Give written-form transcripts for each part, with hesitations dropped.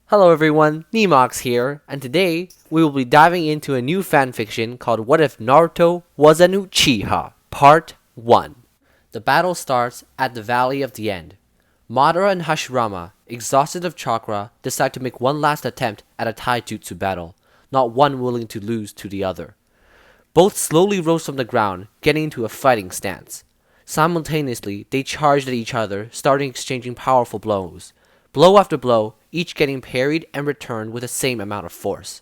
Hello everyone, Nemox here, and today we will be diving into a new fanfiction called What If Naruto Was an Uchiha, Part 1. The battle starts at the Valley of the End. Madara and Hashirama, exhausted of chakra, decide to make one last attempt at a taijutsu battle, not one willing to lose to the other. Both slowly rose from the ground, getting into a fighting stance. Simultaneously, they charged at each other, starting exchanging powerful blows. Blow after blow, each getting parried and returned with the same amount of force.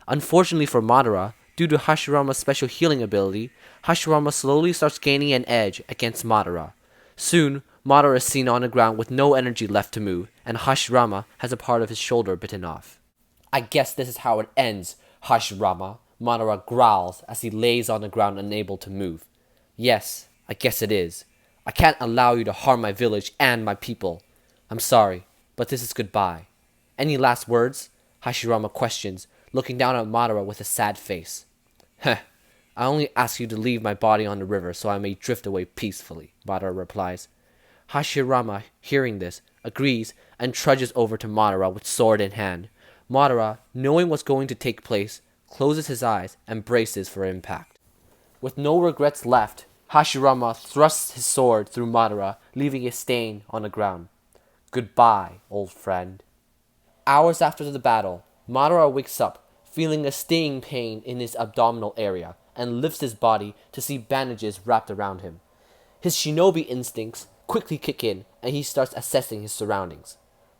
Unfortunately for Madara, due to Hashirama's special healing ability, Hashirama slowly starts gaining an edge against Madara. Soon, Madara is seen on the ground with no energy left to move, and Hashirama has a part of his shoulder bitten off. I guess this is how it ends, Hashirama, Madara growls as he lays on the ground unable to move. Yes, I guess it is. I can't allow you to harm my village and my people. I'm sorry, but this is goodbye. Any last words? Hashirama questions, looking down at Madara with a sad face. Heh, I only ask you to leave my body on the river so I may drift away peacefully, Madara replies. Hashirama, hearing this, agrees and trudges over to Madara with sword in hand. Madara, knowing what's going to take place, closes his eyes and braces for impact. With no regrets left, Hashirama thrusts his sword through Madara, leaving a stain on the ground. Goodbye, old friend. Hours after the battle, Madara wakes up, feeling a stinging pain in his abdominal area, and lifts his body to see bandages wrapped around him. His shinobi instincts quickly kick in, and he starts assessing his surroundings.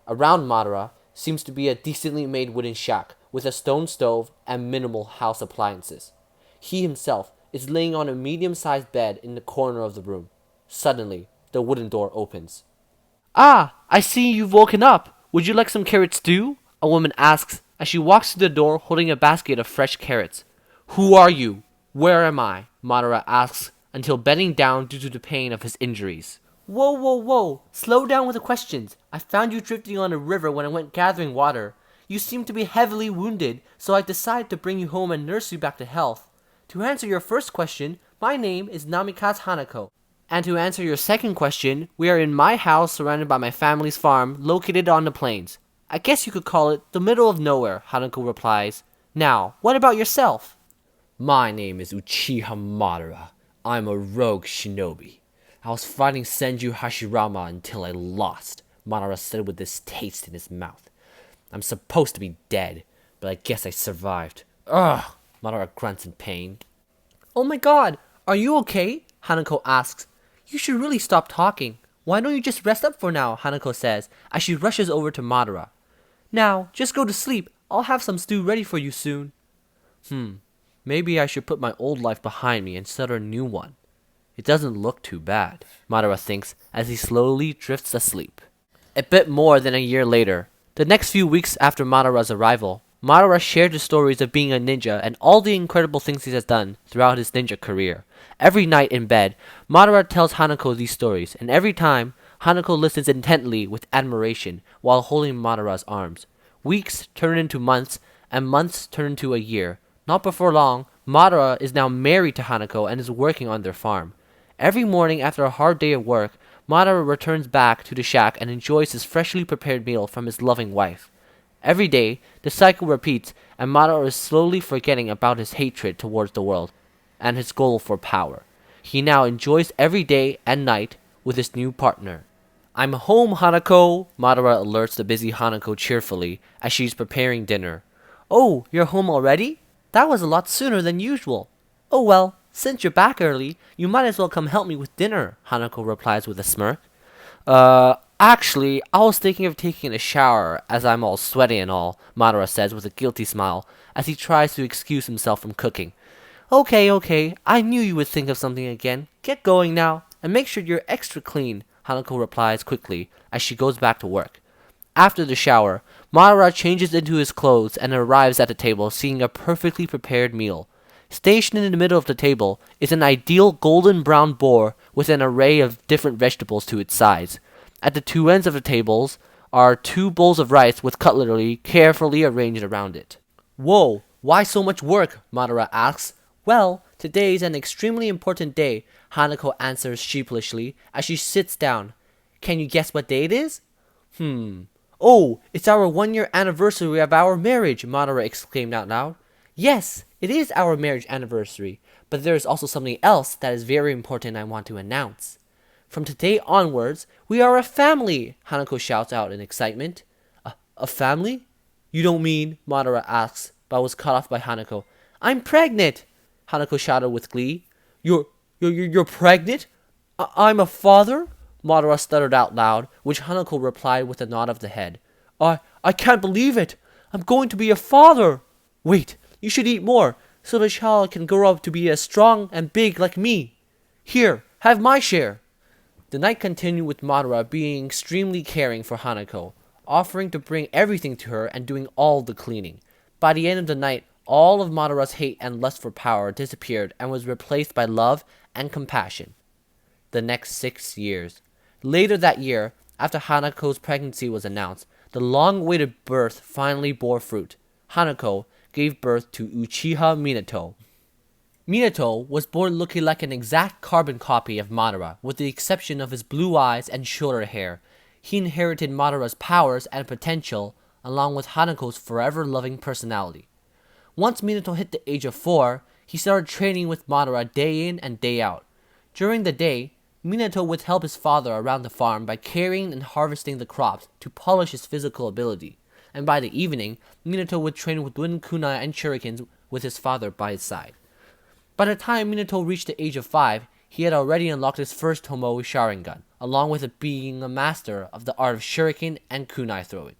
Around Madara seems to be a decently made wooden shack with a stone stove and minimal house appliances. He himself is laying on a medium-sized bed in the corner of the room. Suddenly, the wooden door opens. Ah, I see you've woken up. Would you like some carrot stew? A woman asks as she walks to the door holding a basket of fresh carrots. Who are you? Where am I? Madara asks until bending down due to the pain of his injuries. Whoa. Slow down with the questions. I found you drifting on a river when I went gathering water. You seem to be heavily wounded, so I decided to bring you home and nurse you back to health. To answer your first question, my name is Namikaze Hanako. And to answer your second question, we are in my house surrounded by my family's farm located on the plains. I guess you could call it the middle of nowhere, Hanako replies. Now, what about yourself? My name is Uchiha Madara. I'm a rogue shinobi. I was fighting Senju Hashirama until I lost, Madara said with distaste in his mouth. I'm supposed to be dead, but I guess I survived. Ugh, Madara grunts in pain. Oh my god, are you okay? Hanako asks. You should really stop talking. Why don't you just rest up for now, Hanako says, as she rushes over to Madara. Now, just go to sleep. I'll have some stew ready for you soon. Maybe I should put my old life behind me and start a new one. It doesn't look too bad, Madara thinks as he slowly drifts asleep. A bit more than a year later, the next few weeks after Madara's arrival, Madara shared the stories of being a ninja and all the incredible things he has done throughout his ninja career. Every night in bed, Madara tells Hanako these stories, and every time, Hanako listens intently with admiration while holding Madara's arms. Weeks turn into months, and months turn into a year. Not before long, Madara is now married to Hanako and is working on their farm. Every morning after a hard day of work, Madara returns back to the shack and enjoys his freshly prepared meal from his loving wife. Every day, the cycle repeats, and Madara is slowly forgetting about his hatred towards the world and his goal for power. He now enjoys every day and night with his new partner. I'm home, Hanako, Madara alerts the busy Hanako cheerfully as she's preparing dinner. Oh, you're home already? That was a lot sooner than usual. Oh well, since you're back early, you might as well come help me with dinner, Hanako replies with a smirk. Actually, I was thinking of taking a shower as I'm all sweaty and all, Madara says with a guilty smile as he tries to excuse himself from cooking. Okay, I knew you would think of something again. Get going now, and make sure you're extra clean, Hanako replies quickly as she goes back to work. After the shower, Madara changes into his clothes and arrives at the table seeing a perfectly prepared meal. Stationed in the middle of the table is an ideal golden brown boar with an array of different vegetables to its sides. At the two ends of the tables are 2 bowls of rice with cutlery carefully arranged around it. Whoa, why so much work? Madara asks. Well, today's an extremely important day, Hanako answers sheepishly as she sits down. Can you guess what day it is? "Oh, it's our 1 year anniversary of our marriage," Madara exclaimed out loud. "Yes, it is our marriage anniversary, but there is also something else that is very important I want to announce. From today onwards, we are a family," Hanako shouts out in excitement. A family? You don't mean, Madara asks, but was cut off by Hanako. "I'm pregnant," Hanako shouted with glee. You're pregnant? I'm a father?" Madara stuttered out loud, which Hanako replied with a nod of the head. I can't believe it. I'm going to be a father. Wait, you should eat more, so the child can grow up to be as strong and big like me. Here, have my share." The night continued with Madara being extremely caring for Hanako, offering to bring everything to her and doing all the cleaning. By the end of the night, all of Madara's hate and lust for power disappeared and was replaced by love and compassion. The next 6 years. Later that year, after Hanako's pregnancy was announced, the long-awaited birth finally bore fruit. Hanako gave birth to Uchiha Minato. Minato was born looking like an exact carbon copy of Madara, with the exception of his blue eyes and shorter hair. He inherited Madara's powers and potential, along with Hanako's forever-loving personality. Once Minato hit the age of 4, he started training with Madara day in and day out. During the day, Minato would help his father around the farm by carrying and harvesting the crops to polish his physical ability, and by the evening, Minato would train with wooden kunai and shurikens with his father by his side. By the time Minato reached the age of 5, he had already unlocked his first Tomoe Sharingan, along with it being a master of the art of shuriken and kunai throwing.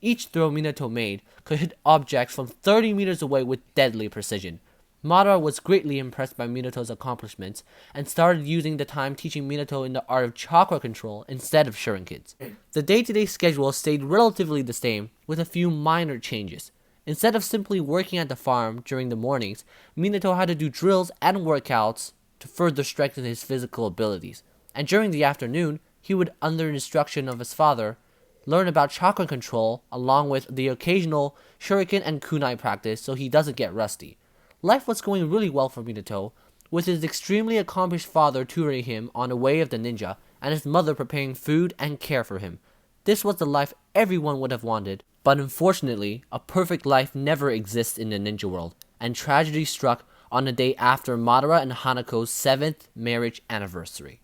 Each throw Minato made could hit objects from 30 meters away with deadly precision. Madara was greatly impressed by Minato's accomplishments and started using the time teaching Minato in the art of chakra control instead of shurikens. The day-to-day schedule stayed relatively the same, with a few minor changes. Instead of simply working at the farm during the mornings, Minato had to do drills and workouts to further strengthen his physical abilities. And during the afternoon, he would, under instruction of his father, learn about chakra control along with the occasional shuriken and kunai practice so he doesn't get rusty. Life was going really well for Minato, with his extremely accomplished father tutoring him on the way of the ninja, and his mother preparing food and care for him. This was the life everyone would have wanted, but unfortunately, a perfect life never exists in the ninja world, and tragedy struck on the day after Madara and Hanako's 7th marriage anniversary.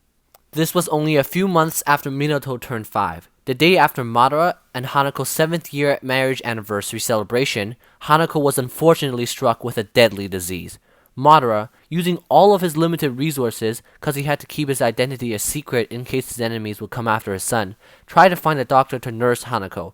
This was only a few months after Minato turned 5. The day after Madara and Hanako's 7th year marriage anniversary celebration, Hanako was unfortunately struck with a deadly disease. Madara, using all of his limited resources because he had to keep his identity a secret in case his enemies would come after his son, tried to find a doctor to nurse Hanako.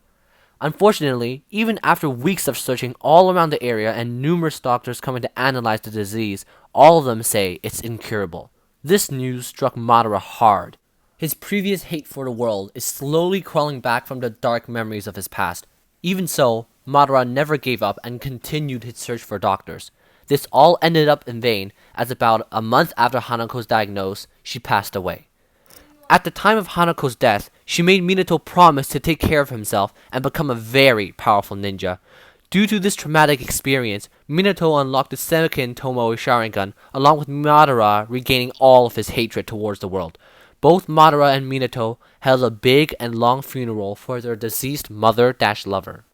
Unfortunately, even after weeks of searching all around the area and numerous doctors coming to analyze the disease, all of them say it's incurable. This news struck Madara hard. His previous hate for the world is slowly crawling back from the dark memories of his past. Even so, Madara never gave up and continued his search for doctors. This all ended up in vain, as about a month after Hanako's diagnosis, she passed away. At the time of Hanako's death, she made Minato promise to take care of himself and become a very powerful ninja. Due to this traumatic experience, Minato unlocked the second Tomoe Sharingan, along with Madara regaining all of his hatred towards the world. Both Madara and Minato held a big and long funeral for their deceased mother-lover.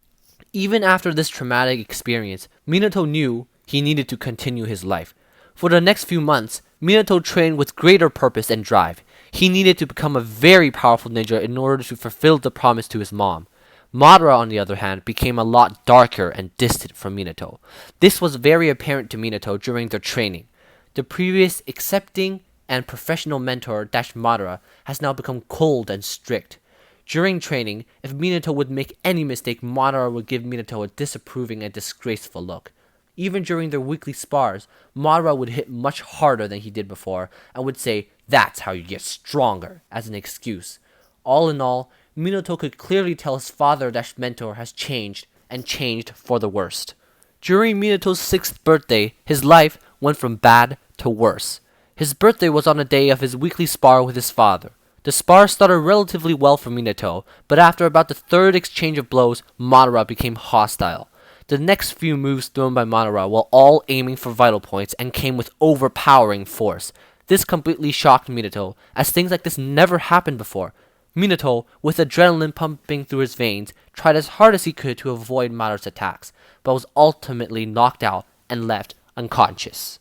Even after this traumatic experience, Minato knew he needed to continue his life. For the next few months, Minato trained with greater purpose and drive. He needed to become a very powerful ninja in order to fulfill the promise to his mom. Madara, on the other hand, became a lot darker and distant from Minato. This was very apparent to Minato during their training. The previous accepting and professional mentor Madara has now become cold and strict. During training, if Minato would make any mistake, Madara would give Minato a disapproving and disgraceful look. Even during their weekly spars, Madara would hit much harder than he did before and would say, "That's how you get stronger," as an excuse. All in all, Minato could clearly tell his father-mentor has changed, and changed for the worst. During Minato's 6th birthday, his life went from bad to worse. His birthday was on the day of his weekly spar with his father. The spar started relatively well for Minato, but after about the 3rd exchange of blows, Madara became hostile. The next few moves thrown by Madara were all aiming for vital points and came with overpowering force. This completely shocked Minato, as things like this never happened before. Minato, with adrenaline pumping through his veins, tried as hard as he could to avoid Madara's attacks, but was ultimately knocked out and left unconscious.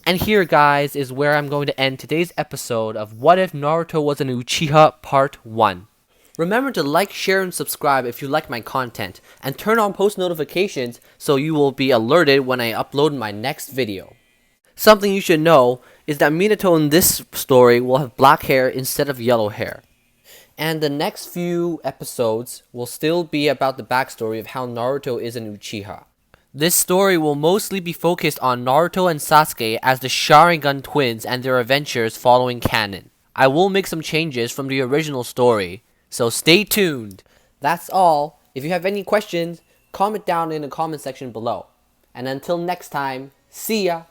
And here, guys, is where I'm going to end today's episode of What If Naruto Was an Uchiha Part 1. Remember to like, share, and subscribe if you like my content, and turn on post notifications so you will be alerted when I upload my next video. Something you should know is that Minato in this story will have black hair instead of yellow hair. And the next few episodes will still be about the backstory of how Naruto is an Uchiha. This story will mostly be focused on Naruto and Sasuke as the Sharingan twins and their adventures following canon. I will make some changes from the original story, so stay tuned. That's all. If you have any questions, comment down in the comment section below. And until next time, see ya!